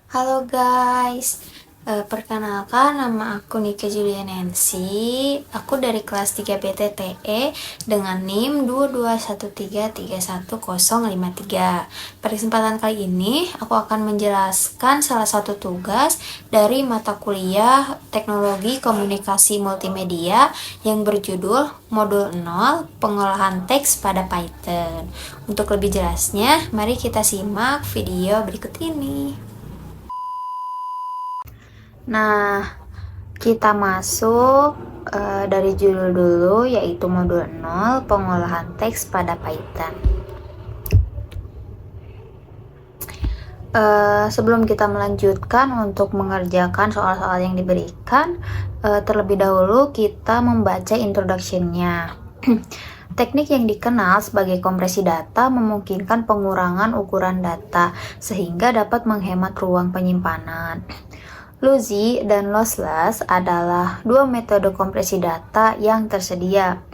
Halo guys, perkenalkan nama aku Nika Julia Nancy. Aku dari kelas 3 BTTE dengan NIM 221331053. Pada kesempatan kali ini, aku akan menjelaskan salah satu tugas dari mata kuliah Teknologi Komunikasi Multimedia yang berjudul Modul 0 Pengolahan Teks pada Python. Untuk lebih jelasnya, mari kita simak video berikut ini. Nah, kita masuk dari judul dulu, yaitu modul 0 pengolahan teks pada Python. Sebelum kita melanjutkan untuk mengerjakan soal-soal yang diberikan, terlebih dahulu kita membaca introduction-nya. Teknik yang dikenal sebagai kompresi data memungkinkan pengurangan ukuran data sehingga dapat menghemat ruang penyimpanan. Lossy dan lossless adalah dua metode kompresi data yang tersedia.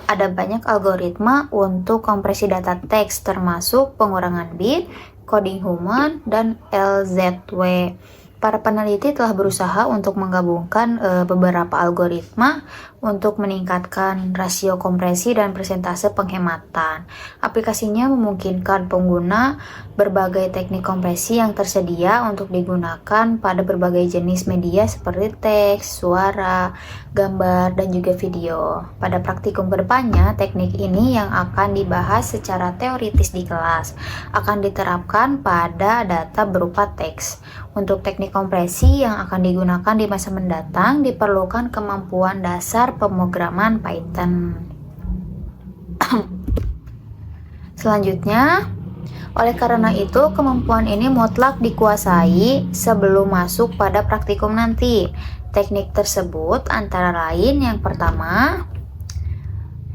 Ada banyak algoritma untuk kompresi data teks termasuk pengurangan bit, coding human, dan LZW. Para peneliti telah berusaha untuk menggabungkan beberapa algoritma untuk meningkatkan rasio kompresi dan persentase penghematan. Aplikasinya memungkinkan pengguna berbagai teknik kompresi yang tersedia untuk digunakan pada berbagai jenis media seperti teks, suara, gambar, dan juga video. Pada praktikum kedepannya, teknik ini yang akan dibahas secara teoritis di kelas akan diterapkan pada data berupa teks. Untuk teknik kompresi yang akan digunakan di masa mendatang diperlukan kemampuan dasar pemrograman Python. Selanjutnya, oleh karena itu kemampuan ini mutlak dikuasai sebelum masuk pada praktikum nanti. Teknik tersebut antara lain yang pertama,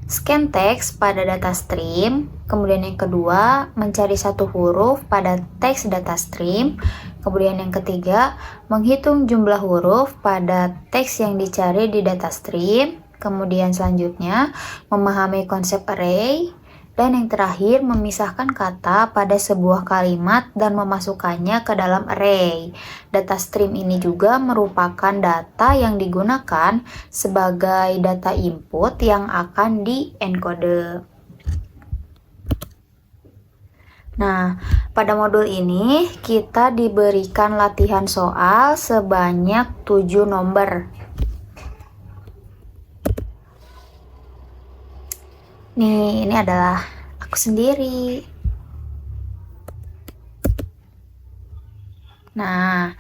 scan teks pada data stream, kemudian yang kedua, mencari satu huruf pada teks data stream, kemudian yang ketiga, menghitung jumlah huruf pada teks yang dicari di data stream, kemudian selanjutnya, memahami konsep array, dan yang terakhir, memisahkan kata pada sebuah kalimat dan memasukkannya ke dalam array. Data stream ini juga merupakan data yang digunakan sebagai data input yang akan di-encode. Nah, pada modul ini kita diberikan latihan soal sebanyak 7 nomor. Nih, ini adalah aku sendiri. Nah,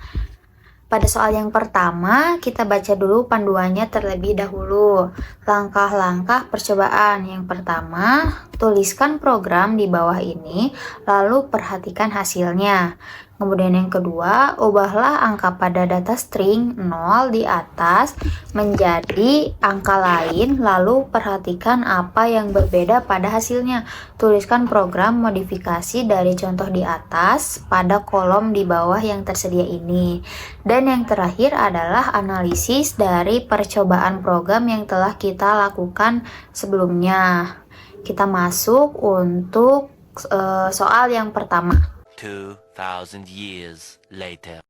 pada soal yang pertama, kita baca dulu panduannya terlebih dahulu. Langkah-langkah percobaan. Yang pertama, tuliskan program di bawah ini, lalu perhatikan hasilnya. Kemudian yang kedua, ubahlah angka pada data string 0 di atas menjadi angka lain, lalu perhatikan apa yang berbeda pada hasilnya. Tuliskan program modifikasi dari contoh di atas pada kolom di bawah yang tersedia ini. Dan yang terakhir adalah analisis dari percobaan program yang telah kita lakukan sebelumnya. Kita masuk untuk soal yang pertama. 2000 years later.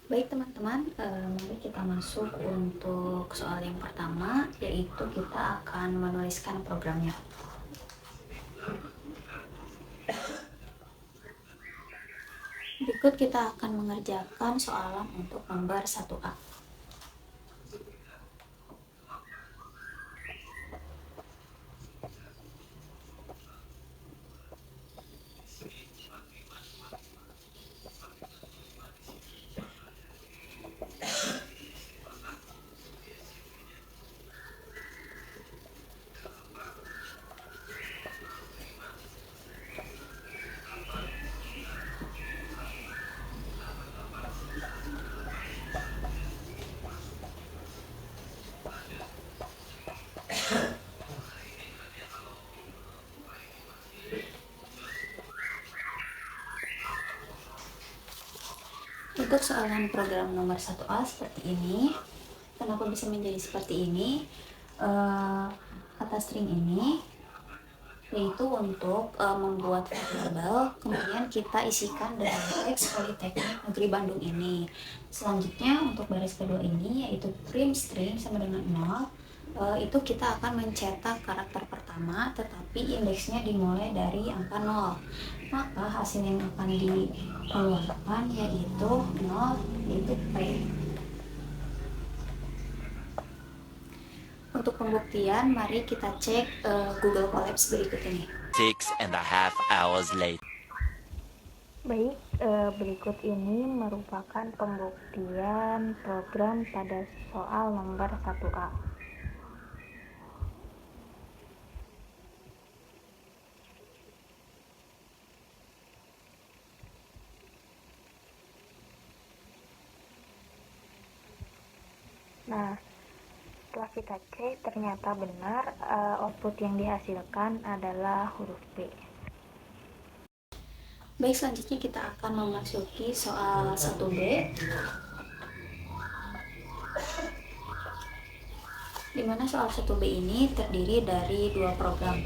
Baik teman-teman, mari kita masuk untuk soal yang pertama, yaitu kita akan menuliskan programnya. Berikut kita akan mengerjakan soalan untuk nomor 1A. Untuk soalan program nomor 1A seperti ini, kenapa bisa menjadi seperti ini? Kata string ini yaitu untuk membuat variabel, kemudian kita isikan dengan teks Politeknik Negeri Bandung ini. Selanjutnya untuk baris kedua ini yaitu print string sama dengan 0, itu kita akan mencetak karakter pertama tetapi indeksnya dimulai dari angka 0. Maka hasil yang akan dikeluarkan yaitu 0, yaitu P. Untuk pembuktian, mari kita cek Google Colabs berikut ini. 6.5 hours later. Baik, berikut ini merupakan pembuktian program pada soal nomor 1A. Nah, setelah kita cek ternyata benar, output yang dihasilkan adalah huruf P. Baik, selanjutnya kita akan memasuki soal 1B, di mana soal 1B ini terdiri dari dua program.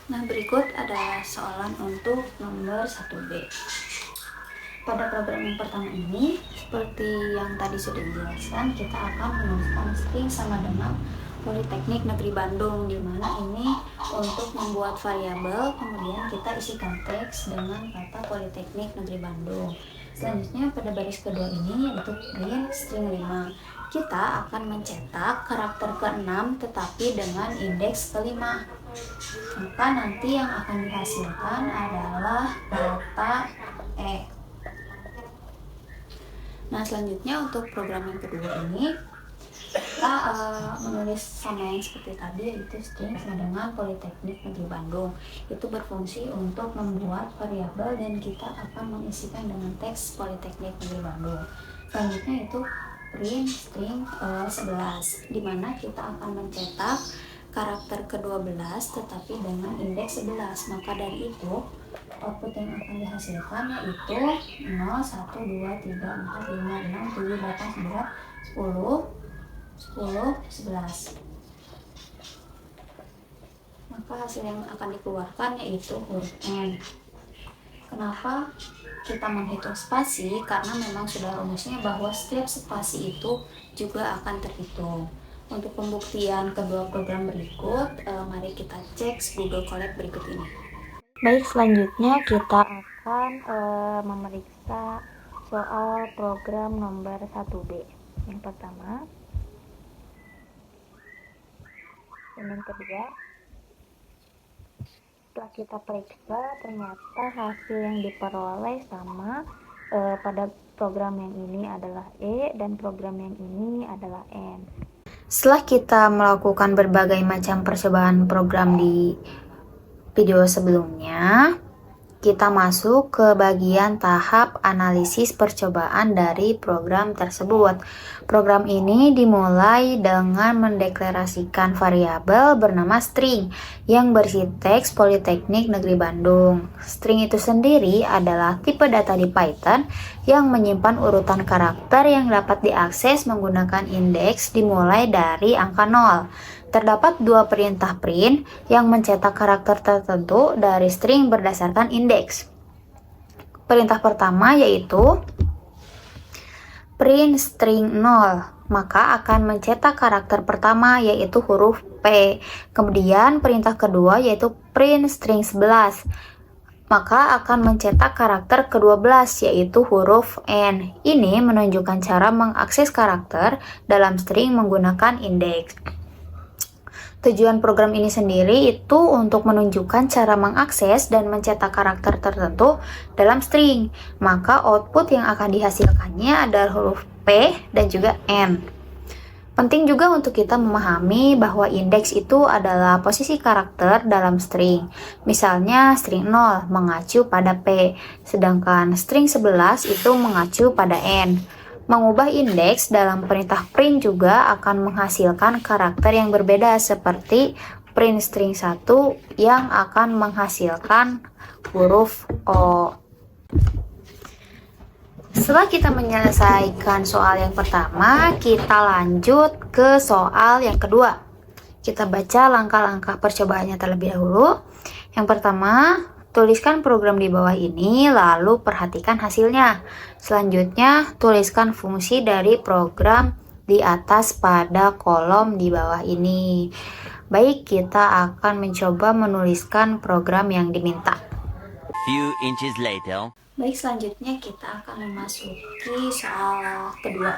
Nah, berikut adalah soalan untuk nomor 1B. Pada program yang pertama ini, seperti yang tadi sudah dijelaskan, kita akan menuliskan string sama dengan Politeknik Negeri Bandung, di mana ini untuk membuat variabel, kemudian kita isikan teks dengan kata Politeknik Negeri Bandung. Selanjutnya pada baris kedua ini yaitu print string 5. Kita akan mencetak karakter ke-6 tetapi dengan indeks ke-5. Maka nanti yang akan dihasilkan adalah data E. Nah, selanjutnya untuk program yang kedua ini kita menulis sama yang seperti tadi, yaitu string sama dengan Politeknik Negeri Bandung. Itu berfungsi untuk membuat variabel dan kita akan mengisikan dengan teks Politeknik Negeri Bandung. Selanjutnya itu print string 11, di mana kita akan mencetak karakter ke-12 tetapi dengan indeks 11. Maka dari itu output yang akan dihasilkan yaitu 0, 1, 2, 3, 4, 5, 6, 7, 8, 9, 10, 11. Maka hasil yang akan dikeluarkan yaitu huruf N. Kenapa kita menghitung spasi? Karena memang sudah rumusnya bahwa setiap spasi itu juga akan terhitung. Untuk pembuktian kedua program berikut, mari kita cek Google Colab berikut ini. Baik, selanjutnya kita akan memeriksa soal program nomor 1B. Yang pertama dan yang kedua. Setelah kita periksa, ternyata hasil yang diperoleh sama. Pada program yang ini adalah E dan program yang ini adalah N. Setelah kita melakukan berbagai macam percobaan program di video sebelumnya, kita masuk ke bagian tahap analisis percobaan dari program tersebut. Program ini dimulai dengan mendeklarasikan variabel bernama string yang berisi teks Politeknik Negeri Bandung. String itu sendiri adalah tipe data di Python yang menyimpan urutan karakter yang dapat diakses menggunakan indeks dimulai dari angka 0. Terdapat dua perintah print yang mencetak karakter tertentu dari string berdasarkan indeks. Perintah pertama yaitu print string 0, maka akan mencetak karakter pertama yaitu huruf P. Kemudian perintah kedua yaitu print string 11, maka akan mencetak karakter ke-12 yaitu huruf N. Ini menunjukkan cara mengakses karakter dalam string menggunakan indeks. Tujuan program ini sendiri itu untuk menunjukkan cara mengakses dan mencetak karakter tertentu dalam string. Maka output yang akan dihasilkannya adalah huruf P dan juga N. Penting juga untuk kita memahami bahwa indeks itu adalah posisi karakter dalam string. Misalnya string 0 mengacu pada P, sedangkan string 11 itu mengacu pada N. Mengubah indeks dalam perintah print juga akan menghasilkan karakter yang berbeda seperti print string 1 yang akan menghasilkan huruf O. Setelah kita menyelesaikan soal yang pertama, kita lanjut ke soal yang kedua. Kita baca langkah-langkah percobaannya terlebih dahulu. Yang pertama, tuliskan program di bawah ini, lalu perhatikan hasilnya. Selanjutnya, tuliskan fungsi dari program di atas pada kolom di bawah ini. Baik, kita akan mencoba menuliskan program yang diminta. Few inches later. Baik, selanjutnya kita akan memasuki soal kedua.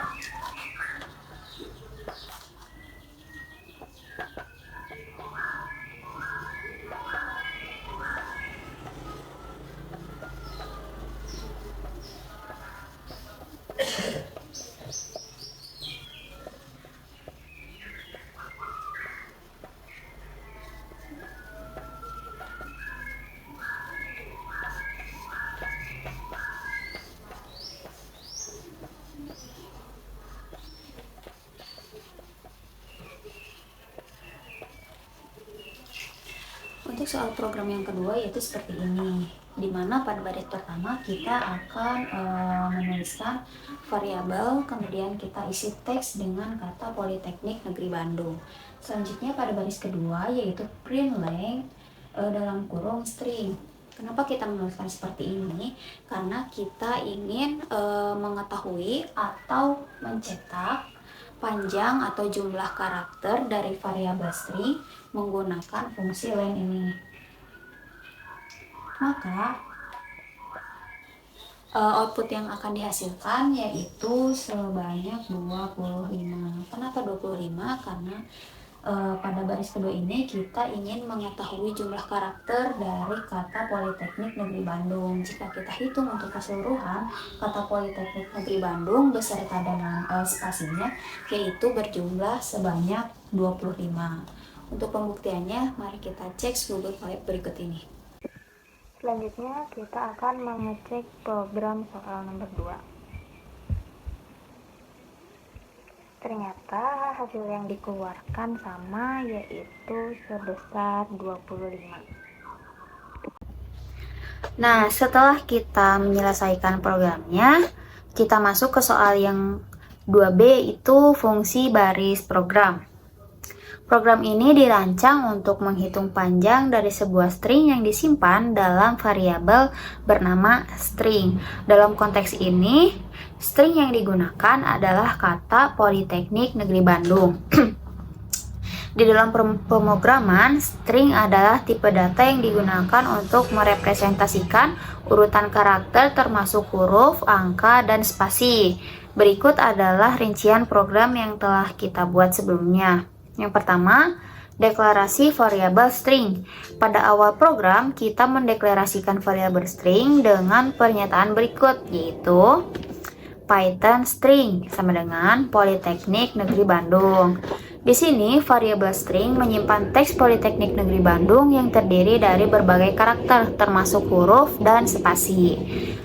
Untuk soal program yang kedua yaitu seperti ini, di mana pada baris pertama kita akan menuliskan variabel, kemudian kita isi teks dengan kata Politeknik Negeri Bandung. Selanjutnya pada baris kedua yaitu print length dalam kurung string. Kenapa kita menuliskan seperti ini? Karena kita ingin mengetahui atau mencetak panjang atau jumlah karakter dari variabel string menggunakan fungsi len ini. Maka output yang akan dihasilkan yaitu sebanyak 25. Kenapa 25? Karena pada baris kedua ini kita ingin mengetahui jumlah karakter dari kata Politeknik Negeri Bandung. Jika kita hitung untuk keseluruhan, kata Politeknik Negeri Bandung beserta dengan spasinya yaitu berjumlah sebanyak 25. Untuk pembuktiannya, mari kita cek Google Colab berikut ini. Selanjutnya kita akan mengecek program soal nomor 2. Ternyata hasil yang dikeluarkan sama, yaitu sebesar 25. Nah, setelah kita menyelesaikan programnya, kita masuk ke soal yang 2B, itu fungsi baris program. Program ini dirancang untuk menghitung panjang dari sebuah string yang disimpan dalam variabel bernama string. Dalam konteks ini, string yang digunakan adalah kata Politeknik Negeri Bandung. Di dalam pemrograman, string adalah tipe data yang digunakan untuk merepresentasikan urutan karakter termasuk huruf, angka, dan spasi. Berikut adalah rincian program yang telah kita buat sebelumnya. Yang pertama, deklarasi variabel string. Pada awal program, kita mendeklarasikan variabel string dengan pernyataan berikut, yaitu Python string sama dengan Politeknik Negeri Bandung. Di sini, variabel string menyimpan teks Politeknik Negeri Bandung yang terdiri dari berbagai karakter, termasuk huruf dan spasi.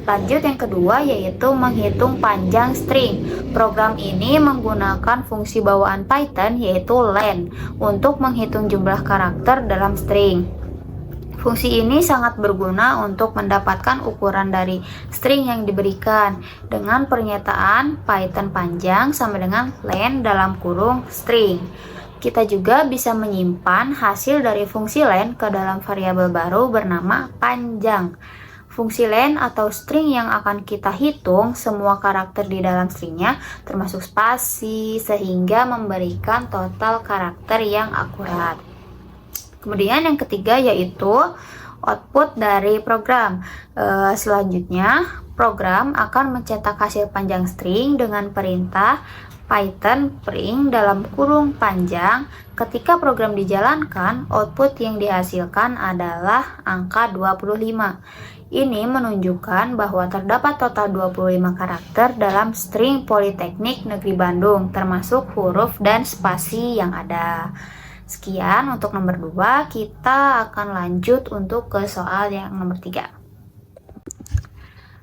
Lanjut yang kedua yaitu menghitung panjang string. Program ini menggunakan fungsi bawaan Python yaitu len untuk menghitung jumlah karakter dalam string. Fungsi ini sangat berguna untuk mendapatkan ukuran dari string yang diberikan dengan pernyataan Python panjang sama dengan len dalam kurung string. Kita juga bisa menyimpan hasil dari fungsi len ke dalam variabel baru bernama panjang. Fungsi len atau string yang akan kita hitung semua karakter di dalam stringnya termasuk spasi sehingga memberikan total karakter yang akurat. Kemudian yang ketiga yaitu output dari program. Selanjutnya program akan mencetak hasil panjang string dengan perintah Python print dalam kurung panjang. Ketika program dijalankan, output yang dihasilkan adalah angka 25. Ini menunjukkan bahwa terdapat total 25 karakter dalam string Politeknik Negeri Bandung, termasuk huruf dan spasi yang ada. Sekian untuk nomor 2, kita akan lanjut untuk ke soal yang nomor 3.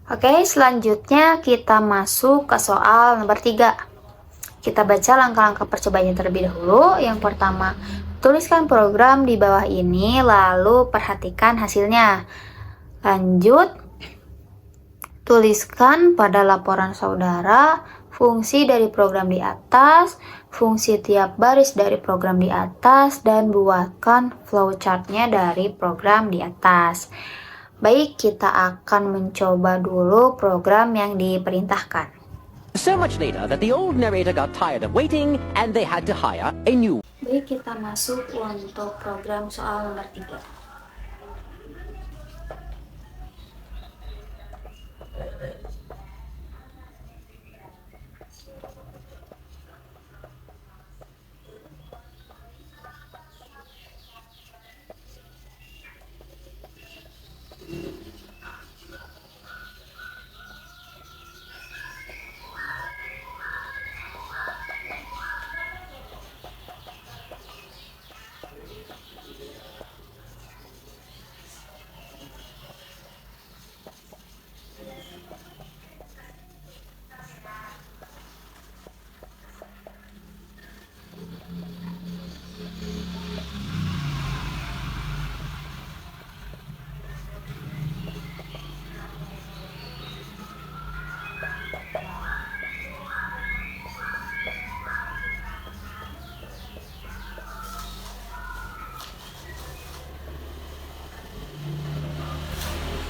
Oke, selanjutnya kita masuk ke soal nomor 3. Kita baca langkah-langkah percobaannya terlebih dahulu. Yang pertama, tuliskan program di bawah ini, lalu perhatikan hasilnya. Lanjut, tuliskan pada laporan saudara fungsi dari program di atas, fungsi tiap baris dari program di atas, dan buatkan flowchart-nya dari program di atas. Baik, kita akan mencoba dulu program yang diperintahkan. So much later that the old narrator got tired of waiting and they had to hire a new. Baik, kita masuk untuk program soal nomor 3.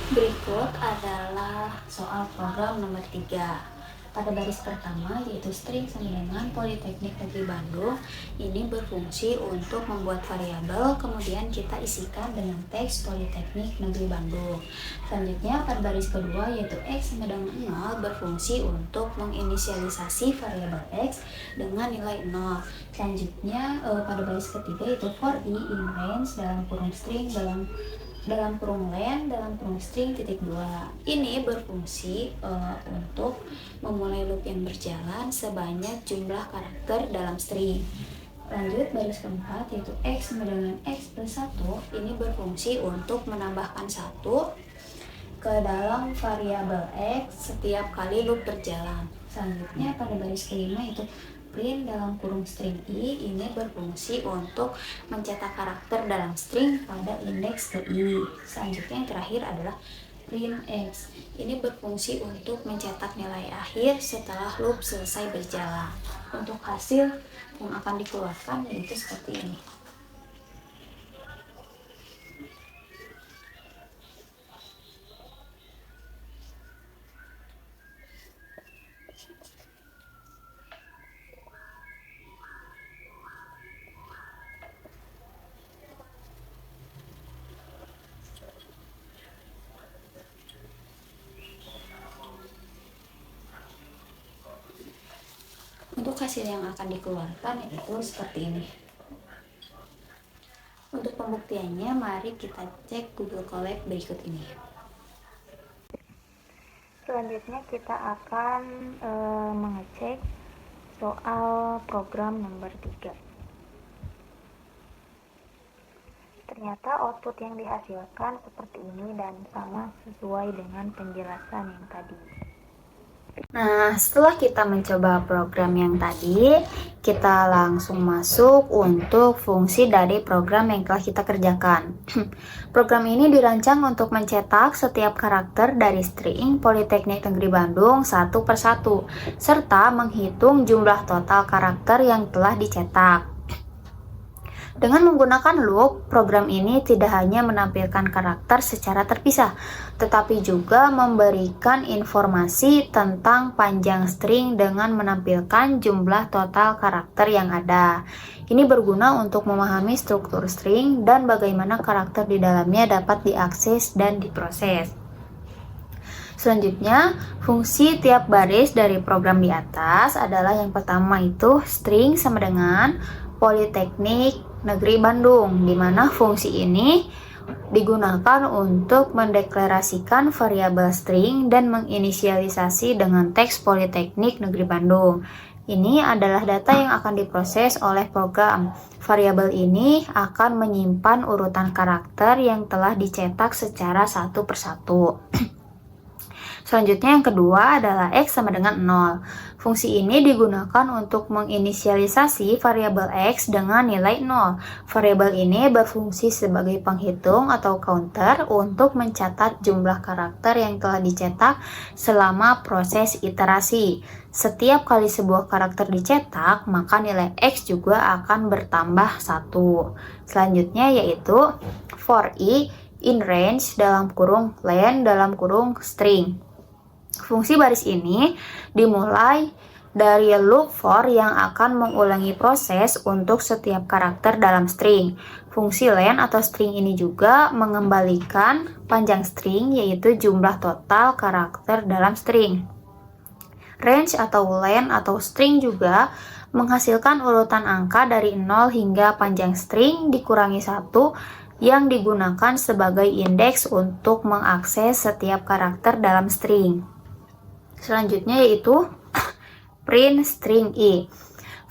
Berikut adalah soal program nomor 3. Pada baris pertama yaitu string sama dengan Politeknik Negeri Bandung, ini berfungsi untuk membuat variabel, kemudian kita isikan dengan teks Politeknik Negeri Bandung. Selanjutnya pada baris kedua yaitu x sama dengan 0 berfungsi untuk menginisialisasi variabel x dengan nilai 0. Selanjutnya pada baris ketiga yaitu for i in range dalam kurung string dalam kurung len dalam kurung string titik 2. Ini berfungsi untuk memulai loop yang berjalan sebanyak jumlah karakter dalam string. Lanjut baris keempat yaitu x sama dengan x plus 1. Ini berfungsi untuk menambahkan 1 ke dalam variabel x setiap kali loop berjalan. Selanjutnya pada baris kelima yaitu print dalam kurung string i, ini berfungsi untuk mencetak karakter dalam string pada indeks ke i. Selanjutnya yang terakhir adalah print x, ini berfungsi untuk mencetak nilai akhir setelah loop selesai berjalan. Untuk hasil yang akan dikeluarkan yaitu seperti ini. Untuk hasil yang akan dikeluarkan itu seperti ini. Untuk pembuktiannya, mari kita cek Google Colab berikut ini. Selanjutnya kita akan mengecek soal program nomor 3. Ternyata output yang dihasilkan seperti ini dan sama sesuai dengan penjelasan yang tadi. Nah, setelah kita mencoba program yang tadi, kita langsung masuk untuk fungsi dari program yang telah kita kerjakan. Program ini dirancang untuk mencetak setiap karakter dari string Politeknik Negeri Bandung satu persatu, serta menghitung jumlah total karakter yang telah dicetak. Dengan menggunakan loop, program ini tidak hanya menampilkan karakter secara terpisah, tetapi juga memberikan informasi tentang panjang string dengan menampilkan jumlah total karakter yang ada. Ini berguna untuk memahami struktur string dan bagaimana karakter di dalamnya dapat diakses dan diproses. Selanjutnya, fungsi tiap baris dari program di atas adalah yang pertama itu string sama dengan Politeknik Negeri Bandung, di mana fungsi ini digunakan untuk mendeklarasikan variabel string dan menginisialisasi dengan teks Politeknik Negeri Bandung. Ini adalah data yang akan diproses oleh program. Variabel ini akan menyimpan urutan karakter yang telah dicetak secara satu persatu. Selanjutnya yang kedua adalah X sama dengan 0. Fungsi ini digunakan untuk menginisialisasi variabel X dengan nilai 0. Variabel ini berfungsi sebagai penghitung atau counter untuk mencatat jumlah karakter yang telah dicetak selama proses iterasi. Setiap kali sebuah karakter dicetak, maka nilai X juga akan bertambah 1. Selanjutnya yaitu for I in range dalam kurung len dalam kurung string. Fungsi baris ini dimulai dari loop for yang akan mengulangi proses untuk setiap karakter dalam string. Fungsi len atau string ini juga mengembalikan panjang string, yaitu jumlah total karakter dalam string. Range atau len atau string juga menghasilkan urutan angka dari 0 hingga panjang string dikurangi 1 yang digunakan sebagai indeks untuk mengakses setiap karakter dalam string. Selanjutnya yaitu print string I.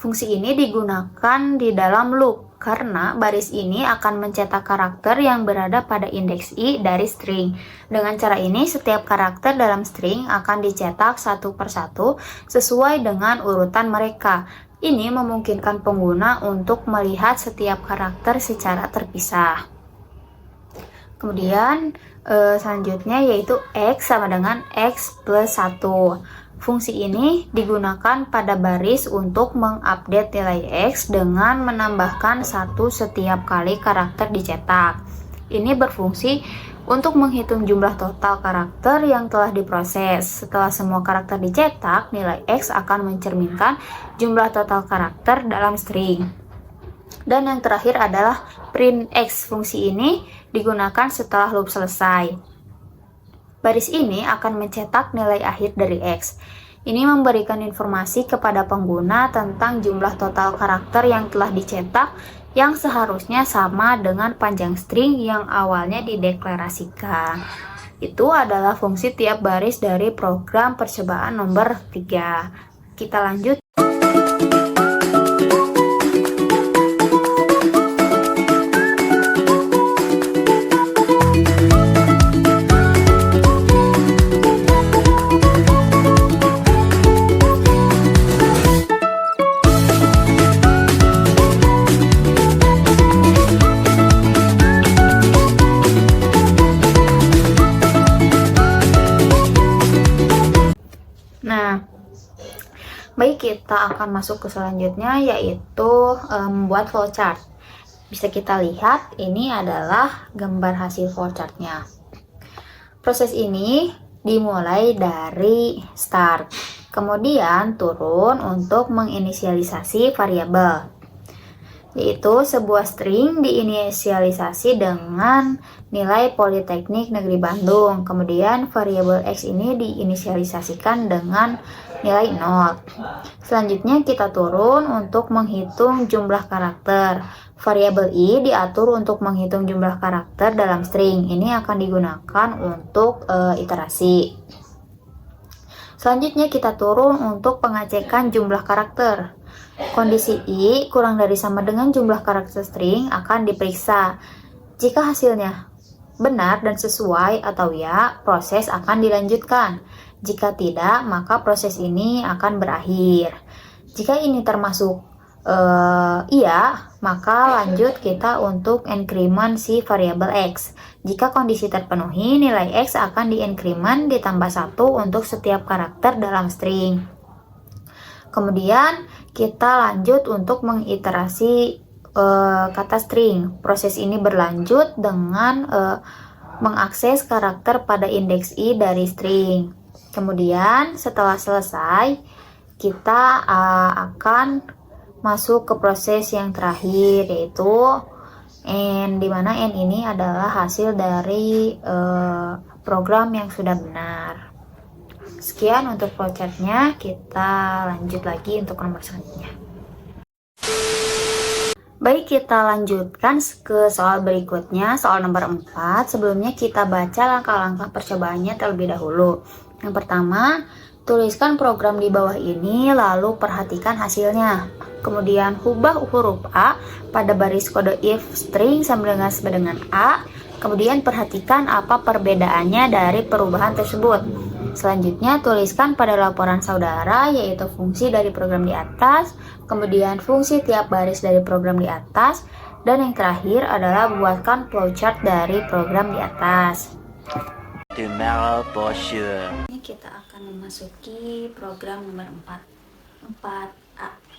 Fungsi ini digunakan di dalam loop karena baris ini akan mencetak karakter yang berada pada indeks I dari string. Dengan cara ini, setiap karakter dalam string akan dicetak satu persatu sesuai dengan urutan mereka. Ini memungkinkan pengguna untuk melihat setiap karakter secara terpisah. Kemudian selanjutnya yaitu X sama dengan X plus 1. Fungsi ini digunakan pada baris untuk mengupdate nilai X dengan menambahkan 1 setiap kali karakter dicetak. Ini berfungsi untuk menghitung jumlah total karakter yang telah diproses. Setelah semua karakter dicetak, nilai X akan mencerminkan jumlah total karakter dalam string. Dan yang terakhir adalah print X. Fungsi ini digunakan setelah loop selesai. Baris ini akan mencetak nilai akhir dari X. Ini memberikan informasi kepada pengguna tentang jumlah total karakter yang telah dicetak yang seharusnya sama dengan panjang string yang awalnya dideklarasikan. Itu adalah fungsi tiap baris dari program percobaan nomor 3. Kita lanjut. Nah, baik, kita akan masuk ke selanjutnya yaitu membuat flowchart. Bisa kita lihat ini adalah gambar hasil flowchartnya. Proses ini dimulai dari start, kemudian turun untuk menginisialisasi variabel, yaitu sebuah string diinisialisasi dengan nilai Politeknik Negeri Bandung. Kemudian variabel X ini diinisialisasikan dengan nilai 0. Selanjutnya kita turun untuk menghitung jumlah karakter. Variabel I diatur untuk menghitung jumlah karakter dalam string. Ini akan digunakan untuk iterasi. Selanjutnya kita turun untuk pengecekan jumlah karakter. Kondisi I kurang dari sama dengan jumlah karakter string akan diperiksa. Jika hasilnya benar dan sesuai atau ya, proses akan dilanjutkan. Jika tidak, maka proses ini akan berakhir. Jika ini termasuk iya, maka lanjut kita untuk increment si variabel X. Jika kondisi terpenuhi, nilai X akan di-increment ditambah 1 untuk setiap karakter dalam string. Kemudian kita lanjut untuk mengiterasi kata string. Proses ini berlanjut dengan mengakses karakter pada indeks i dari string. Kemudian setelah selesai, kita akan masuk ke proses yang terakhir, yaitu n, dimana n ini adalah hasil dari program yang sudah benar. Sekian untuk flowchartnya, kita lanjut lagi untuk nomor selanjutnya. Baik, kita lanjutkan ke soal berikutnya, soal nomor 4. Sebelumnya kita baca langkah-langkah percobaannya terlebih dahulu. Yang pertama, tuliskan program di bawah ini, lalu perhatikan hasilnya. Kemudian ubah huruf A pada baris kode if string sama dengan A. Kemudian perhatikan apa perbedaannya dari perubahan tersebut. Selanjutnya, tuliskan pada laporan saudara, yaitu fungsi dari program di atas, kemudian fungsi tiap baris dari program di atas, dan yang terakhir adalah buatkan flowchart dari program di atas. Tomorrow for sure. Ini kita akan memasuki program nomor 4A.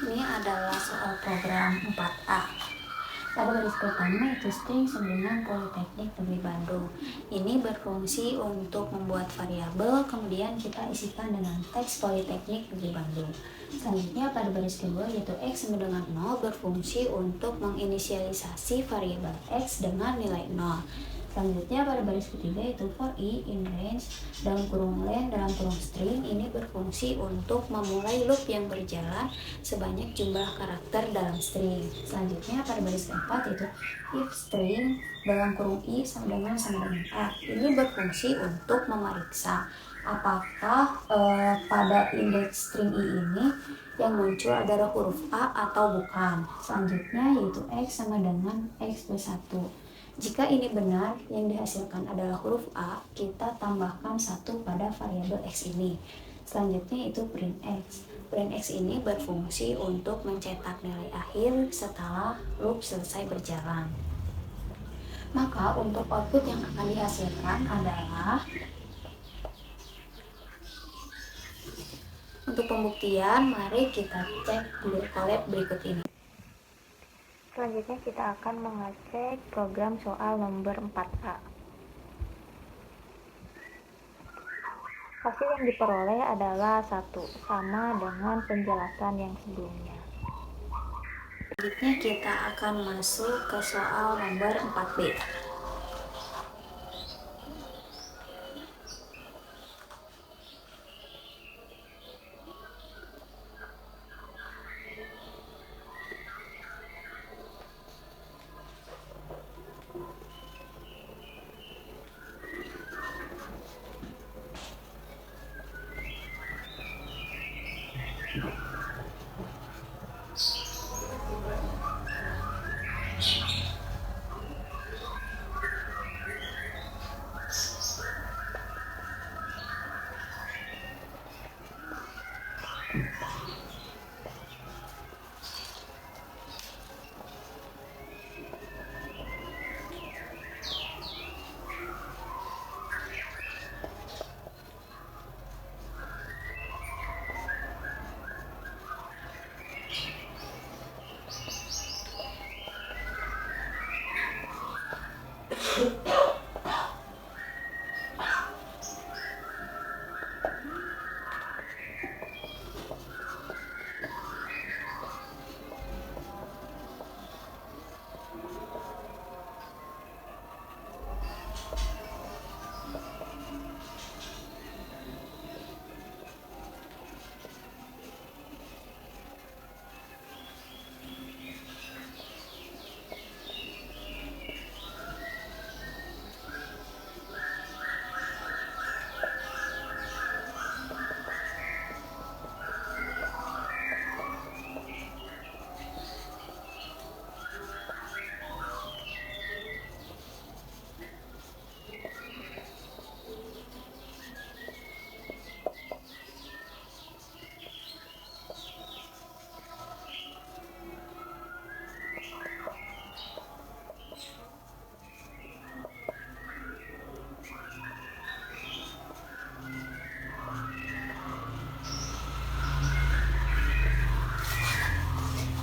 Ini adalah soal program 4A. Pada baris pertama itu string dengan Politeknik Negeri Bandung. Ini berfungsi untuk membuat variabel, kemudian kita isikan dengan teks Politeknik Negeri Bandung. Selanjutnya pada baris kedua yaitu x sama dengan 0 berfungsi untuk menginisialisasi variabel x dengan nilai 0. Selanjutnya pada baris ketiga yaitu for i in range dalam kurung len dalam kurung string, ini berfungsi untuk memulai loop yang berjalan sebanyak jumlah karakter dalam string. Selanjutnya pada baris keempat yaitu if string dalam kurung i sama dengan a, ini berfungsi untuk memeriksa apakah pada indeks string i ini yang muncul adalah huruf a atau bukan. Selanjutnya yaitu x sama dengan x plus 1. Jika ini benar, yang dihasilkan adalah huruf A, kita tambahkan 1 pada variabel x ini. Selanjutnya itu print x. Print x ini berfungsi untuk mencetak nilai akhir setelah loop selesai berjalan. Maka untuk output yang akan dihasilkan adalah, untuk pembuktian, mari kita cek Google Colab berikut ini. Selanjutnya kita akan mengecek program soal nomor 4A. Hasil yang diperoleh adalah 1, sama dengan penjelasan yang sebelumnya. Selanjutnya kita akan masuk ke soal nomor 4B.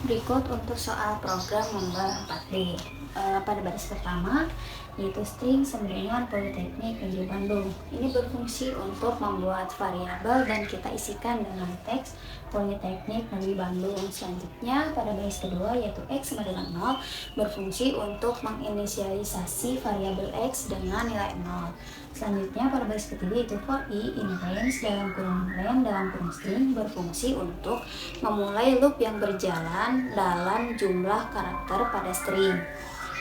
Berikut untuk soal program nomor 4D. Pada baris pertama, yaitu string sama dengan Politeknik Negeri Bandung. Ini berfungsi untuk membuat variabel dan kita isikan dengan teks Politeknik Negeri Bandung. Selanjutnya, pada baris kedua, yaitu X sama dengan 0, berfungsi untuk menginisialisasi variabel X dengan nilai 0. Selanjutnya pada baris ketiga itu for i in range dalam kurung len dalam kurung string berfungsi untuk memulai loop yang berjalan dalam jumlah karakter pada string.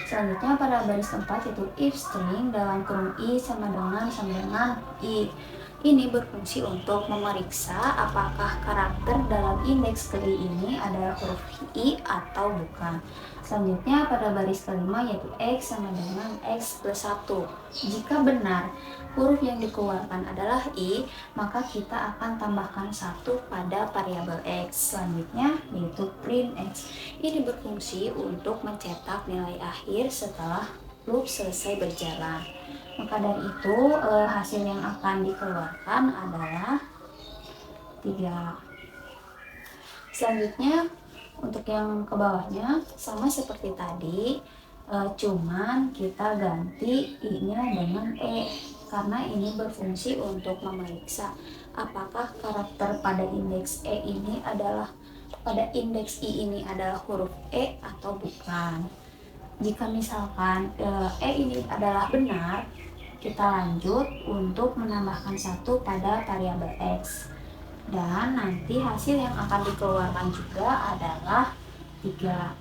Selanjutnya pada baris keempat yaitu if string dalam kurung i sama dengan i. Ini berfungsi untuk memeriksa apakah karakter dalam indeks ke i ini adalah huruf i atau bukan. Selanjutnya pada baris kelima yaitu x sama dengan x plus 1. Jika benar huruf yang dikeluarkan adalah i, maka kita akan tambahkan 1 pada variabel x. Selanjutnya yaitu print x. Ini berfungsi untuk mencetak nilai akhir setelah loop selesai berjalan. Maka dari itu hasil yang akan dikeluarkan adalah 3. Selanjutnya untuk yang ke bawahnya sama seperti tadi, cuman kita ganti i-nya dengan e karena ini berfungsi untuk memeriksa apakah karakter pada indeks i ini adalah huruf e atau bukan. Jika misalkan e ini adalah benar, kita lanjut untuk menambahkan 1 pada variabel x. Dan nanti hasil yang akan dikeluarkan juga adalah 3.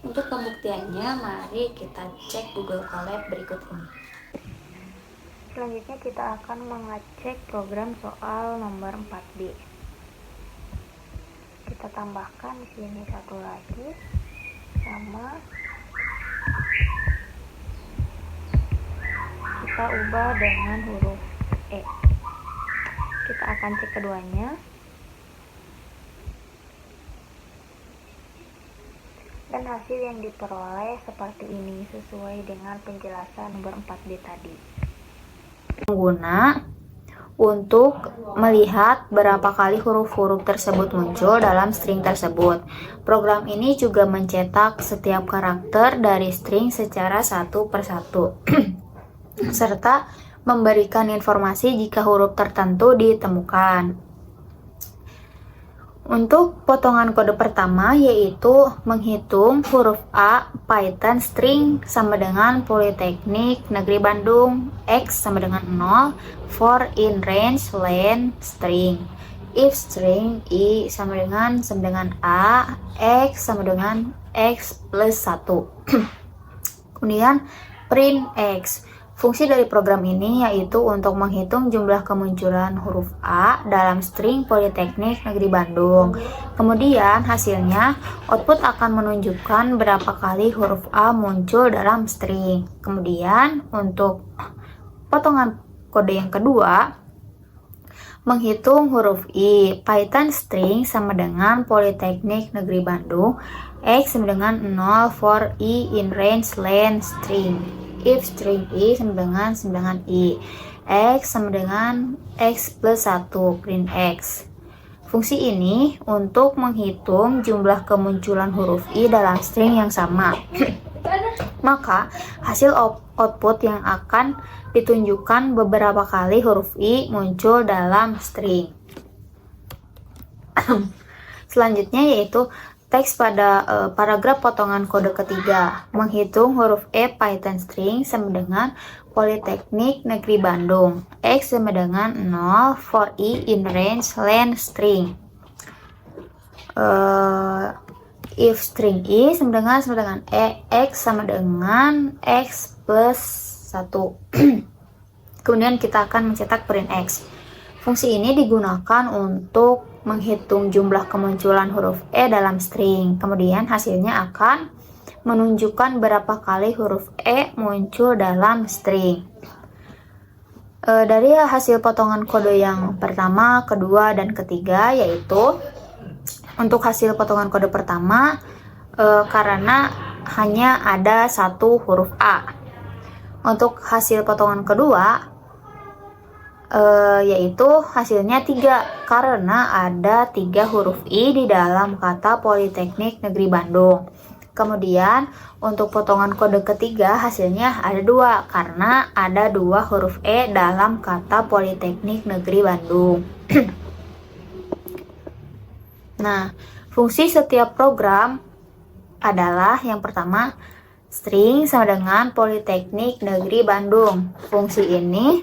Untuk pembuktiannya, mari kita cek Google Colab berikut ini. Selanjutnya kita akan mengecek program soal nomor 4B. Kita tambahkan di sini 1 lagi sama kita ubah dengan huruf e. Kita akan cek keduanya. Dan hasil yang diperoleh seperti ini sesuai dengan penjelasan nomor 4B tadi. Pengguna untuk melihat berapa kali huruf-huruf tersebut muncul dalam string tersebut. Program ini juga mencetak setiap karakter dari string secara satu persatu, serta memberikan informasi jika huruf tertentu ditemukan. Untuk potongan kode pertama yaitu menghitung huruf A Python string sama dengan Politeknik Negeri Bandung, X sama dengan 0, for in range len string, if string i sama dengan A, X sama dengan X plus 1. Kemudian print X. Fungsi dari program ini yaitu untuk menghitung jumlah kemunculan huruf A dalam string Politeknik Negeri Bandung. Kemudian hasilnya output akan menunjukkan berapa kali huruf A muncul dalam string. Kemudian untuk potongan kode yang kedua, menghitung huruf I Python string sama dengan Politeknik Negeri Bandung, X sama dengan 0 for I in range len string, if string i sama dengan i, x sama dengan x plus 1, print x. Fungsi ini untuk menghitung jumlah kemunculan huruf i dalam string yang sama. Maka hasil output yang akan ditunjukkan beberapa kali huruf i muncul dalam string. Selanjutnya yaitu teks pada paragraf potongan kode ketiga, menghitung huruf E Python string sama dengan Politeknik Negeri Bandung, X sama dengan 0 for I in range len string, if string I sama dengan E, X sama dengan X plus 1. Kemudian kita akan mencetak print X. Fungsi ini digunakan untuk menghitung jumlah kemunculan huruf E dalam string. Kemudian hasilnya akan menunjukkan berapa kali huruf E muncul dalam string. Dari hasil potongan kode yang pertama, kedua, dan ketiga, yaitu untuk hasil potongan kode pertama karena hanya ada satu huruf A. Untuk hasil potongan kedua yaitu hasilnya 3 karena ada 3 huruf I di dalam kata Politeknik Negeri Bandung. Kemudian untuk potongan kode ketiga hasilnya ada 2 karena ada 2 huruf E dalam kata Politeknik Negeri Bandung. Nah, fungsi setiap program adalah yang pertama, string sama dengan Politeknik Negeri Bandung. Fungsi ini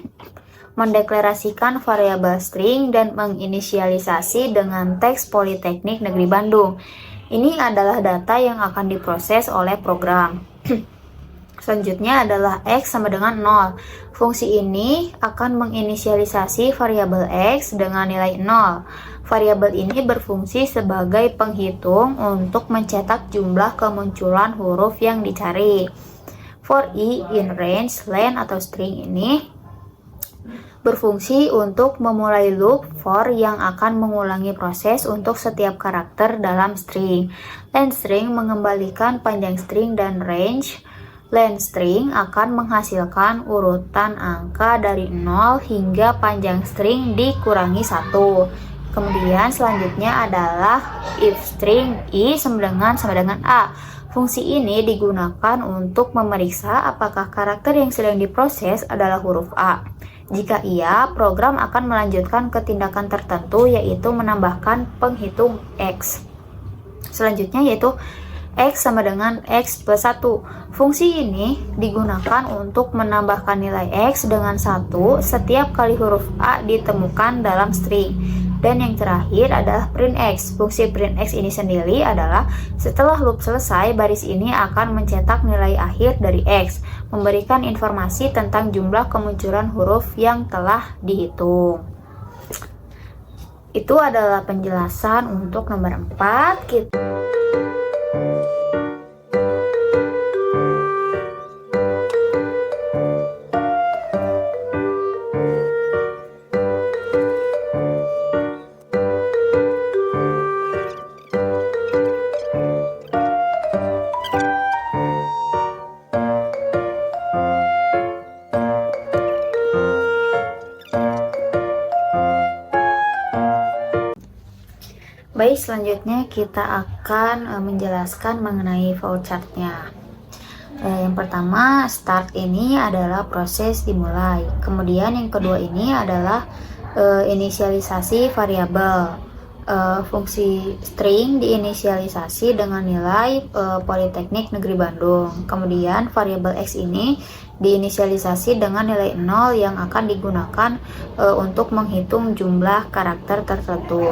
mendeklarasikan variabel string dan menginisialisasi dengan teks Politeknik Negeri Bandung. Ini adalah data yang akan diproses oleh program. Selanjutnya adalah X sama dengan 0. Fungsi ini akan menginisialisasi variabel X dengan nilai 0. Variabel ini berfungsi sebagai penghitung untuk mencetak jumlah kemunculan huruf yang dicari. For I in range, len atau string ini berfungsi untuk memulai loop for yang akan mengulangi proses untuk setiap karakter dalam string. Len string mengembalikan panjang string dan range. Len string akan menghasilkan urutan angka dari 0 hingga panjang string dikurangi 1. Kemudian selanjutnya adalah if string I sama dengan A. Fungsi ini digunakan untuk memeriksa apakah karakter yang sedang diproses adalah huruf A. Jika iya, program akan melanjutkan ke tindakan tertentu yaitu menambahkan penghitung X. Selanjutnya yaitu X sama dengan X plus 1. Fungsi ini digunakan untuk menambahkan nilai X dengan 1 setiap kali huruf A ditemukan dalam string. Dan yang terakhir adalah print X. Fungsi print X ini sendiri adalah setelah loop selesai, baris ini akan mencetak nilai akhir dari X, memberikan informasi tentang jumlah kemunculan huruf yang telah dihitung. Itu adalah penjelasan untuk nomor 4. Baik, selanjutnya kita akan menjelaskan mengenai flowchart-nya. Yang pertama, start ini adalah proses dimulai. Kemudian yang kedua ini adalah inisialisasi variabel. Fungsi string diinisialisasi dengan nilai Politeknik Negeri Bandung. Kemudian variabel X ini diinisialisasi dengan nilai 0 yang akan digunakan untuk menghitung jumlah karakter tertentu.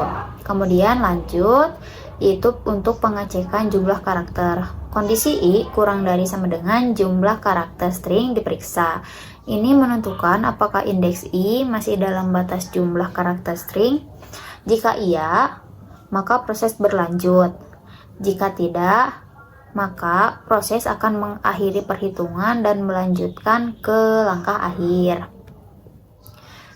Kemudian lanjut, itu untuk pengecekan jumlah karakter. Kondisi I kurang dari sama dengan jumlah karakter string diperiksa. Ini menentukan apakah indeks I masih dalam batas jumlah karakter string. Jika iya, maka proses berlanjut. Jika tidak, maka proses akan mengakhiri perhitungan dan melanjutkan ke langkah akhir.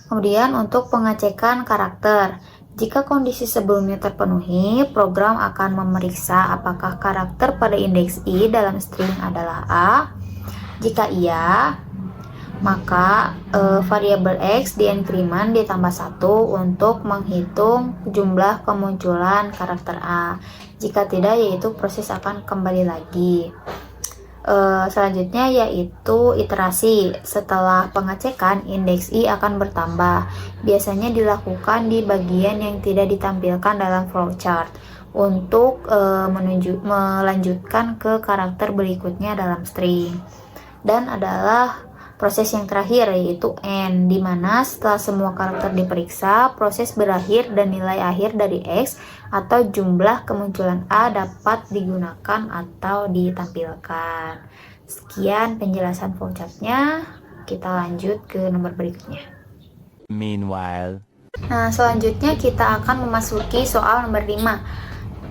Kemudian untuk pengecekan karakter. Jika kondisi sebelumnya terpenuhi, program akan memeriksa apakah karakter pada indeks I dalam string adalah A. Jika iya, maka variabel X diinkrement ditambah 1 untuk menghitung jumlah kemunculan karakter A. Jika tidak, yaitu proses akan kembali lagi. Selanjutnya yaitu iterasi. Setelah pengecekan, indeks I akan bertambah. Biasanya dilakukan di bagian yang tidak ditampilkan dalam flowchart untuk melanjutkan ke karakter berikutnya dalam string. Dan adalah proses yang terakhir yaitu end, di mana setelah semua karakter diperiksa, proses berakhir dan nilai akhir dari X atau jumlah kemunculan A dapat digunakan atau ditampilkan. Sekian penjelasan flowchart-nya. Kita lanjut ke nomor berikutnya. Meanwhile. Nah, selanjutnya kita akan memasuki soal nomor 5.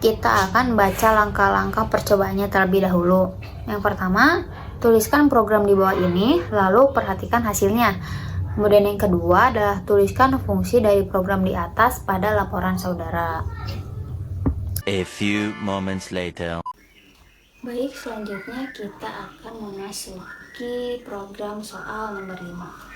Kita akan baca langkah-langkah percobaannya terlebih dahulu. Yang pertama, tuliskan program di bawah ini, lalu perhatikan hasilnya. Kemudian yang kedua adalah tuliskan fungsi dari program di atas pada laporan saudara. A few moments later. Baik, selanjutnya kita akan memasuki program soal nomor 5.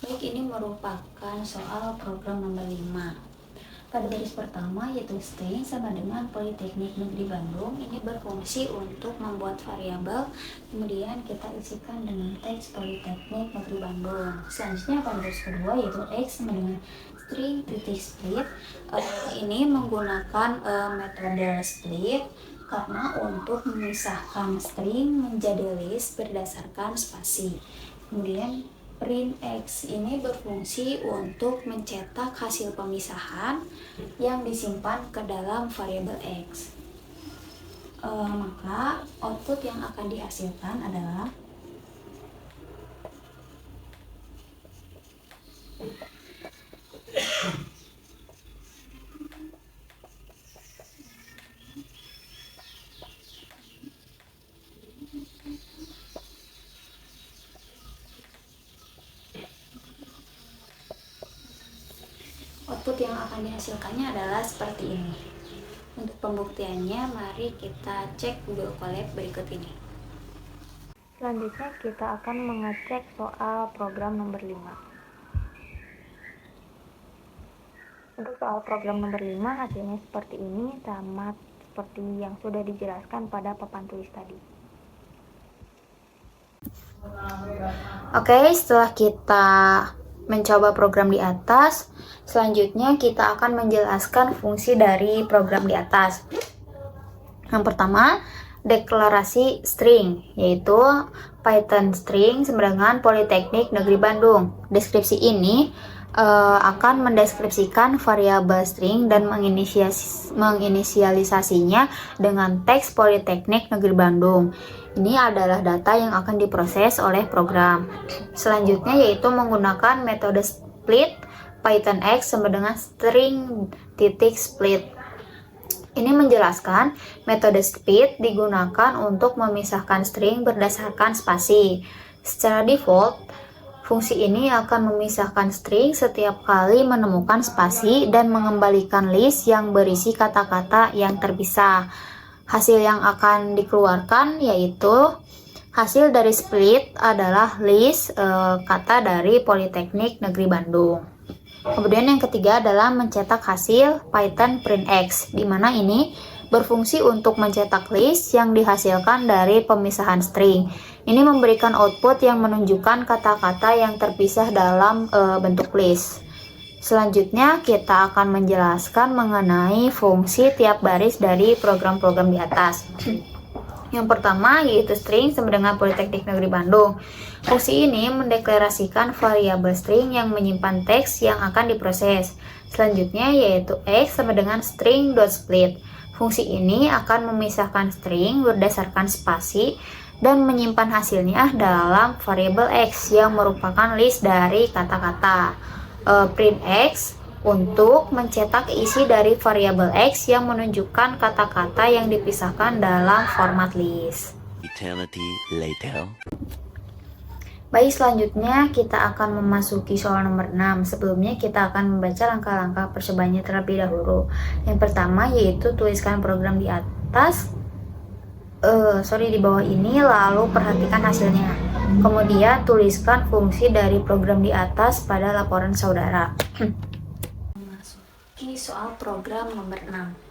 Baik, ini merupakan soal program nomor 5. Pada baris pertama yaitu string sama dengan Politeknik Negeri Bandung ini berfungsi untuk membuat variabel, kemudian kita isikan dengan teks Politeknik Negeri Bandung. Selanjutnya pada baris kedua yaitu x sama dengan string titik split. Ini menggunakan metode split karena untuk memisahkan string menjadi list berdasarkan spasi. Kemudian print X ini berfungsi untuk mencetak hasil pemisahan yang disimpan ke dalam variabel X. Maka output yang akan dihasilkan adalah seperti ini. Untuk pembuktiannya, mari kita cek Google Colab berikut ini. Selanjutnya kita akan mengecek soal program nomor 5. Untuk soal program nomor 5 hasilnya seperti ini, sama seperti yang sudah dijelaskan pada papan tulis tadi. Oke, setelah kita mencoba program di atas, selanjutnya kita akan menjelaskan fungsi dari program di atas. Yang pertama, deklarasi string, yaitu Python string sama dengan Politeknik Negeri Bandung. Deskripsi ini akan mendeskripsikan variabel string dan menginisialisasinya dengan teks Politeknik Negeri Bandung. Ini adalah data yang akan diproses oleh program. Selanjutnya yaitu menggunakan metode split Python X sama dengan string titik split. Ini menjelaskan metode split digunakan untuk memisahkan string berdasarkan spasi. Secara default, fungsi ini akan memisahkan string setiap kali menemukan spasi dan mengembalikan list yang berisi kata-kata yang terpisah. Hasil yang akan dikeluarkan yaitu hasil dari split adalah list kata dari Politeknik Negeri Bandung. Kemudian yang ketiga adalah mencetak hasil Python print X, di mana ini berfungsi untuk mencetak list yang dihasilkan dari pemisahan string. Ini memberikan output yang menunjukkan kata-kata yang terpisah dalam bentuk list. Selanjutnya kita akan menjelaskan mengenai fungsi tiap baris dari program-program di atas. Yang pertama yaitu string sama dengan Politeknik Negeri Bandung. Fungsi ini mendeklarasikan variabel string yang menyimpan teks yang akan diproses. Selanjutnya yaitu x sama dengan string.split. Fungsi ini akan memisahkan string berdasarkan spasi dan menyimpan hasilnya dalam variabel x yang merupakan list dari kata-kata. Print X untuk mencetak isi dari variabel X yang menunjukkan kata-kata yang dipisahkan dalam format list. Eternity later. Baik, selanjutnya kita akan memasuki soal nomor 6. Sebelumnya kita akan membaca langkah-langkah percobaannya terlebih dahulu. Yang pertama yaitu tuliskan program di atas, di bawah ini, lalu perhatikan hasilnya. Kemudian tuliskan fungsi dari program di atas pada laporan saudara. Memasuki soal program nomor 6.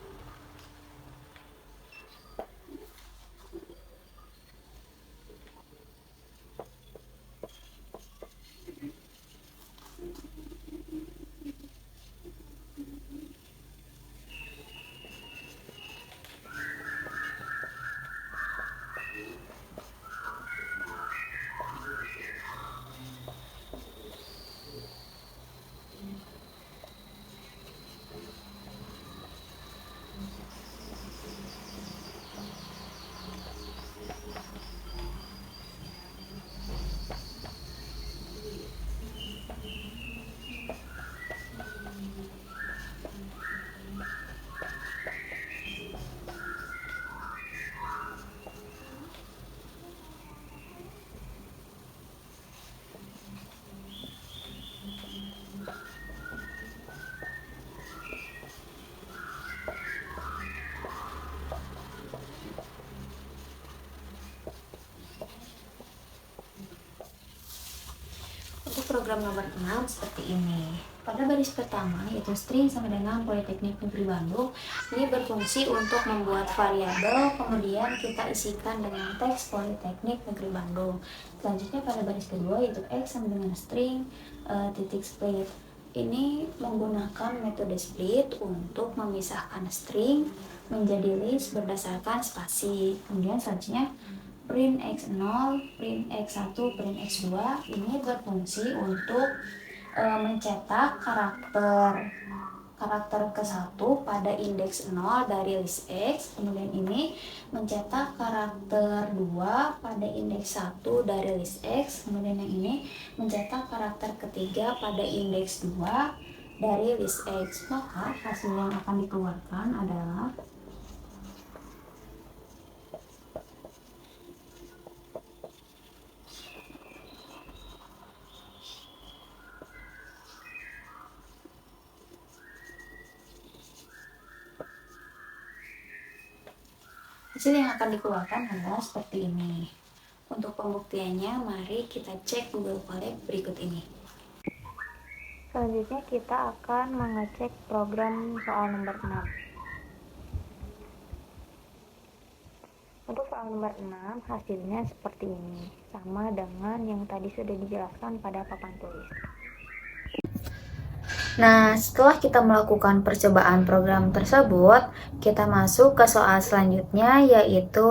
program nomor 6 seperti ini. Pada baris pertama, yaitu string sama dengan Politeknik Negeri Bandung, ini berfungsi untuk membuat variabel, kemudian kita isikan dengan teks Politeknik Negeri Bandung. Selanjutnya pada baris kedua, yaitu X sama dengan string titik split. Ini menggunakan metode split untuk memisahkan string menjadi list berdasarkan spasi. Kemudian selanjutnya print x0, print x1, print x2 ini berfungsi untuk mencetak karakter ke-1 pada indeks 0 dari list X, kemudian ini mencetak karakter 2 pada indeks 1 dari list X, kemudian yang ini mencetak karakter ketiga pada indeks 2 dari list X. Maka hasil yang akan dikeluarkan adalah seperti ini. Untuk pembuktiannya, mari kita cek Google Colab berikut ini. Selanjutnya kita akan mengecek program soal nomor 6. Untuk soal nomor 6 hasilnya seperti ini, sama dengan yang tadi sudah dijelaskan pada papan tulis. Nah, setelah kita melakukan percobaan program tersebut, kita masuk ke soal selanjutnya, yaitu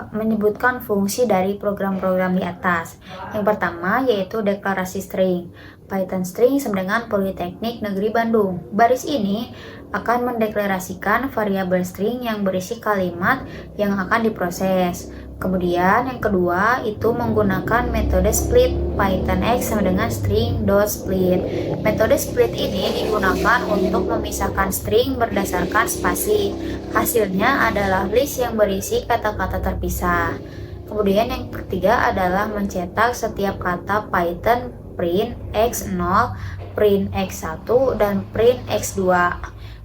menyebutkan fungsi dari program-program di atas. Yang pertama yaitu deklarasi string. Python string sama dengan Politeknik Negeri Bandung. Baris ini akan mendeklarasikan variabel string yang berisi kalimat yang akan diproses. Kemudian yang kedua itu menggunakan metode split. Python X sama dengan string.split. Metode split ini digunakan untuk memisahkan string berdasarkan spasi. Hasilnya adalah list yang berisi kata-kata terpisah. Kemudian yang ketiga adalah mencetak setiap kata Python print x0, print x1, dan print x2.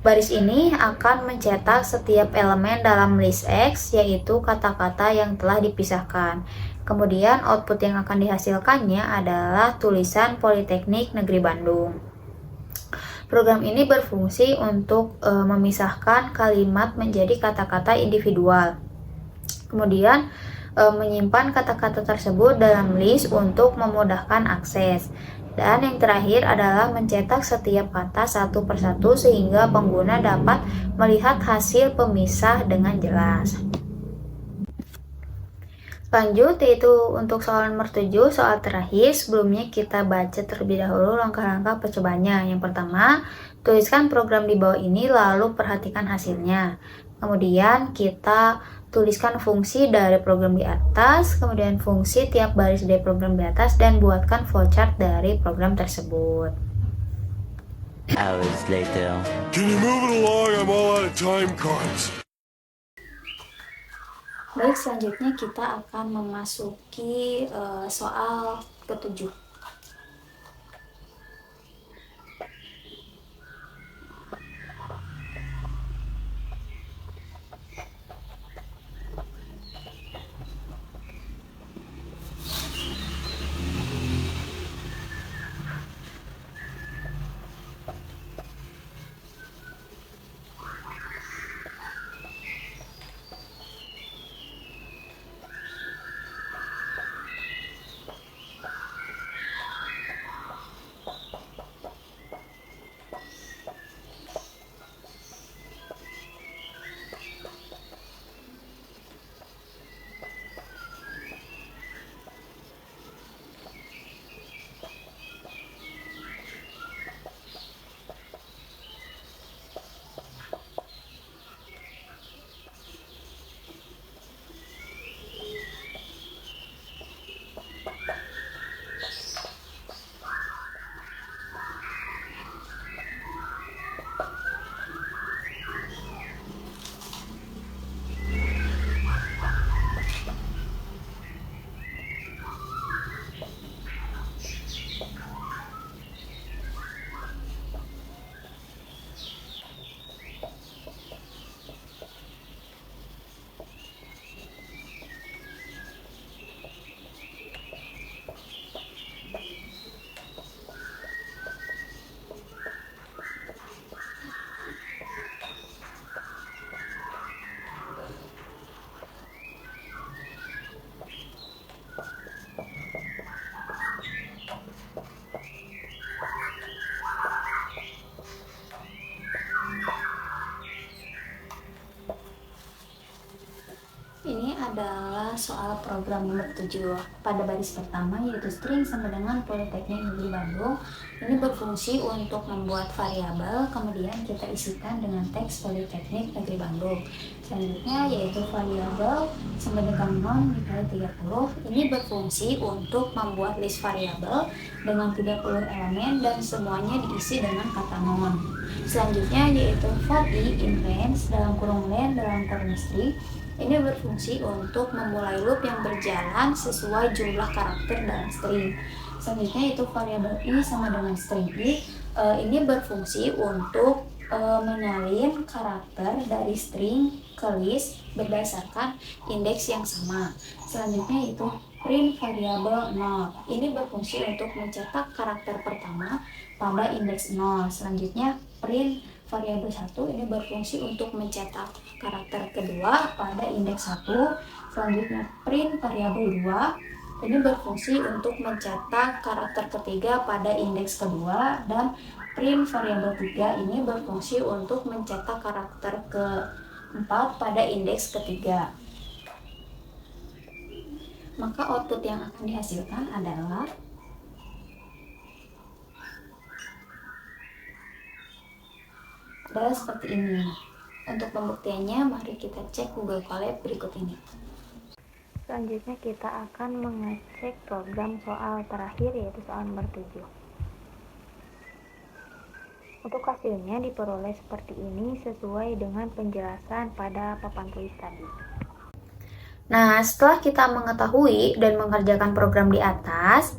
Baris ini akan mencetak setiap elemen dalam list X, yaitu kata-kata yang telah dipisahkan. Kemudian output yang akan dihasilkannya adalah tulisan Politeknik Negeri Bandung. Program ini berfungsi untuk memisahkan kalimat menjadi kata-kata individual. Kemudian menyimpan kata-kata tersebut dalam list untuk memudahkan akses. Dan yang terakhir adalah mencetak setiap kata satu persatu sehingga pengguna dapat melihat hasil pemisah dengan jelas. Lanjut, yaitu untuk soal nomor 7, soal terakhir. Sebelumnya kita baca terlebih dahulu langkah-langkah percobaannya. Yang pertama, tuliskan program di bawah ini lalu perhatikan hasilnya. Kemudian kita tuliskan fungsi dari program di atas, kemudian fungsi tiap baris dari program di atas, dan buatkan flowchart dari program tersebut. Hours later. Can you move it along? I'm all out of time cards. Baik, selanjutnya kita akan memasuki soal ke-7. program nomor 7 pada baris pertama, yaitu string sama dengan Politeknik Negeri Bandung. Ini berfungsi untuk membuat variabel, kemudian kita isikan dengan teks Politeknik Negeri Bandung. Selanjutnya yaitu variabel sama dengan non dikali 30. Ini berfungsi untuk membuat list variabel dengan 30 elemen dan semuanya diisi dengan kata non. Selanjutnya yaitu for i in range dalam kurung len dalam kurung string. Ini berfungsi untuk memulai loop yang berjalan sesuai jumlah karakter dalam string. Selanjutnya itu variabel i sama dengan string i. Ini berfungsi untuk menyalin karakter dari string ke list berdasarkan indeks yang sama. Selanjutnya itu print variabel 0. Ini berfungsi untuk mencetak karakter pertama pada indeks 0. Selanjutnya print variabel 1 ini berfungsi untuk mencetak karakter kedua pada indeks 1. Selanjutnya print variabel 2 ini berfungsi untuk mencetak karakter ketiga pada indeks kedua, dan print variabel 3 ini berfungsi untuk mencetak karakter keempat pada indeks ketiga. Maka output yang akan dihasilkan adalah seperti ini. Untuk pembuktiannya, mari kita cek Google Colab berikut ini. Selanjutnya kita akan mengecek program soal terakhir, yaitu soal nomor 7. Untuk hasilnya diperoleh seperti ini sesuai dengan penjelasan pada papan tulis tadi. Nah, setelah kita mengetahui dan mengerjakan program di atas,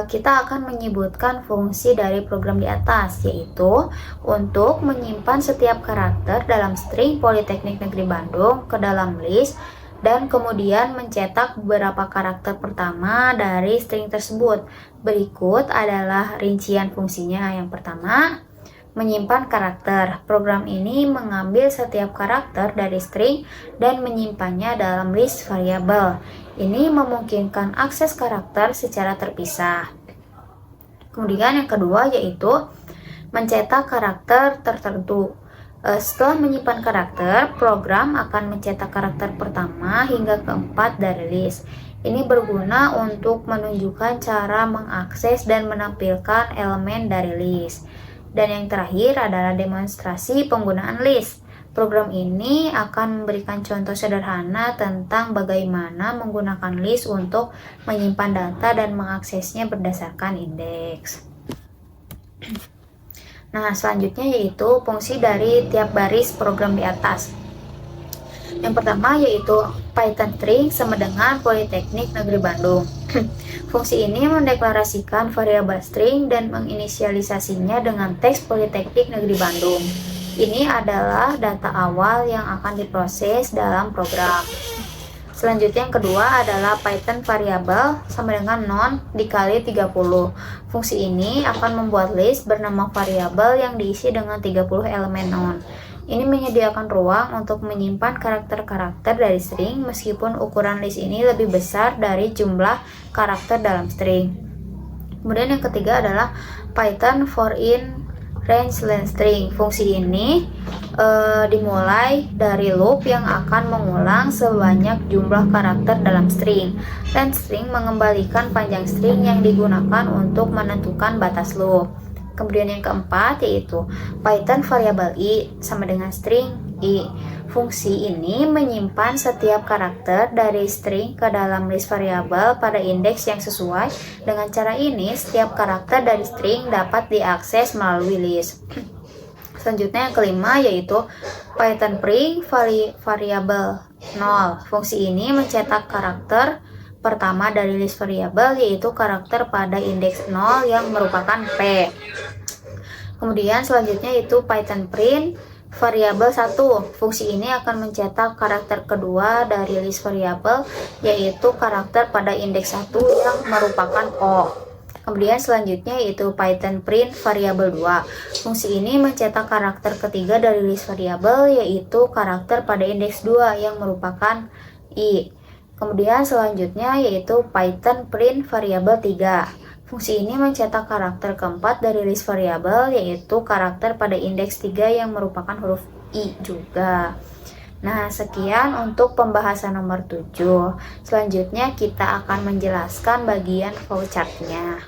kita akan menyebutkan fungsi dari program di atas, yaitu untuk menyimpan setiap karakter dalam string Politeknik Negeri Bandung ke dalam list, dan kemudian mencetak beberapa karakter pertama dari string tersebut. Berikut adalah rincian fungsinya. Yang pertama, menyimpan karakter. Program ini mengambil setiap karakter dari string dan menyimpannya dalam list variabel. Ini memungkinkan akses karakter secara terpisah. Kemudian yang kedua yaitu mencetak karakter tertentu. Setelah menyimpan karakter, program akan mencetak karakter pertama hingga keempat dari list. Ini berguna untuk menunjukkan cara mengakses dan menampilkan elemen dari list. Dan yang terakhir adalah demonstrasi penggunaan list. Program ini akan memberikan contoh sederhana tentang bagaimana menggunakan list untuk menyimpan data dan mengaksesnya berdasarkan indeks. Nah, selanjutnya yaitu fungsi dari tiap baris program di atas. Yang pertama yaitu Python string sama dengan Politeknik Negeri Bandung. Fungsi ini mendeklarasikan variabel string dan menginisialisasinya dengan teks Politeknik Negeri Bandung. Ini adalah data awal yang akan diproses dalam program. Selanjutnya yang kedua adalah Python variabel sama dengan non dikali 30. Fungsi ini akan membuat list bernama variabel yang diisi dengan 30 elemen non. Ini menyediakan ruang untuk menyimpan karakter-karakter dari string meskipun ukuran list ini lebih besar dari jumlah karakter dalam string. Kemudian yang ketiga adalah Python for in range len string. Fungsi ini dimulai dari loop yang akan mengulang sebanyak jumlah karakter dalam string. Len string mengembalikan panjang string yang digunakan untuk menentukan batas loop. Kemudian yang keempat yaitu Python variabel i sama dengan string i. Fungsi ini menyimpan setiap karakter dari string ke dalam list variabel pada indeks yang sesuai. Dengan cara ini, setiap karakter dari string dapat diakses melalui list. Selanjutnya yang kelima yaitu Python print variabel 0. Fungsi ini mencetak karakter pertama dari list variabel, yaitu karakter pada indeks 0 yang merupakan P. Kemudian selanjutnya itu Python print variabel 1. Fungsi ini akan mencetak karakter kedua dari list variabel, yaitu karakter pada indeks 1 yang merupakan O. Kemudian selanjutnya yaitu Python print variabel 2. Fungsi ini mencetak karakter ketiga dari list variabel, yaitu karakter pada indeks 2 yang merupakan I. Kemudian selanjutnya yaitu Python print variabel 3. Fungsi ini mencetak karakter keempat dari list variabel, yaitu karakter pada indeks 3 yang merupakan huruf I juga. Nah, sekian untuk pembahasan nomor 7. Selanjutnya kita akan menjelaskan bagian flowchart-nya.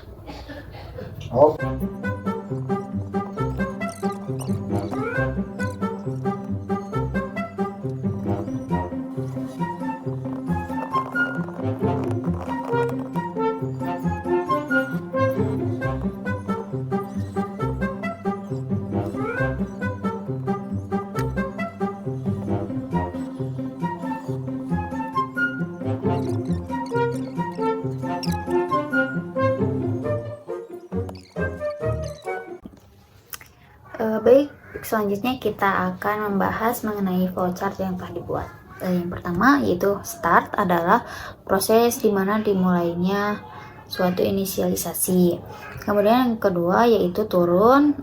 Baik, selanjutnya kita akan membahas mengenai flowchart yang telah dibuat. Yang pertama yaitu start adalah proses dimana dimulainya suatu inisialisasi. Kemudian yang kedua yaitu turun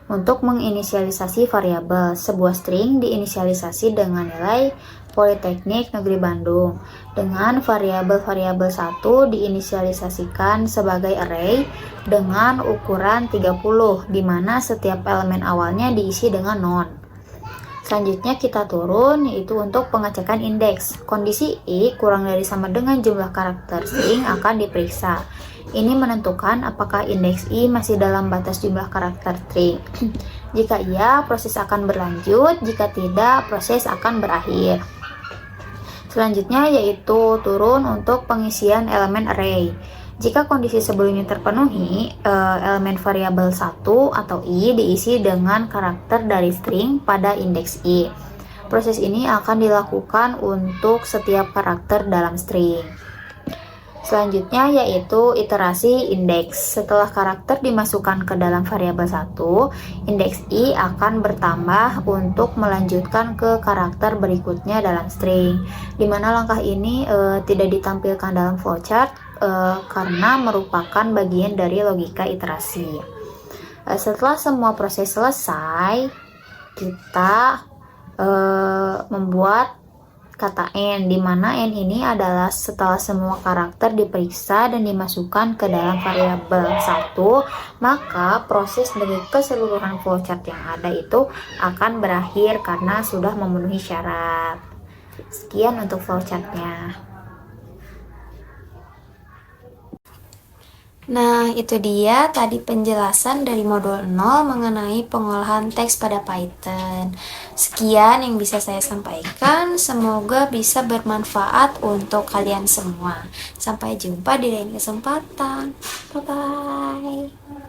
untuk menginisialisasi variabel. Sebuah string diinisialisasi dengan nilai Politeknik Negeri Bandung dengan variabel-variabel 1 diinisialisasikan sebagai array dengan ukuran 30 di mana setiap elemen awalnya diisi dengan non. Selanjutnya kita turun yaitu untuk pengecekan indeks. Kondisi I kurang dari sama dengan jumlah karakter string akan diperiksa. Ini menentukan apakah indeks I masih dalam batas jumlah karakter string. Jika iya, proses akan berlanjut. Jika tidak, proses akan berakhir. Selanjutnya yaitu turun untuk pengisian elemen array. Jika kondisi sebelumnya terpenuhi, elemen variabel 1 atau I diisi dengan karakter dari string pada indeks I. Proses ini akan dilakukan untuk setiap karakter dalam string. Selanjutnya yaitu iterasi indeks. Setelah karakter dimasukkan ke dalam variabel 1, indeks I akan bertambah untuk melanjutkan ke karakter berikutnya dalam string. Di mana langkah ini tidak ditampilkan dalam flowchart karena merupakan bagian dari logika iterasi. Setelah semua proses selesai, kita membuat kata n, di mana n ini adalah setelah semua karakter diperiksa dan dimasukkan ke dalam variabel 1, maka proses dari keseluruhan flowchart yang ada itu akan berakhir karena sudah memenuhi syarat. Sekian untuk flowchartnya. Nah, itu dia tadi penjelasan dari modul 0 mengenai pengolahan teks pada Python. Sekian yang bisa saya sampaikan, semoga bisa bermanfaat untuk kalian semua. Sampai jumpa di lain kesempatan. Bye-bye.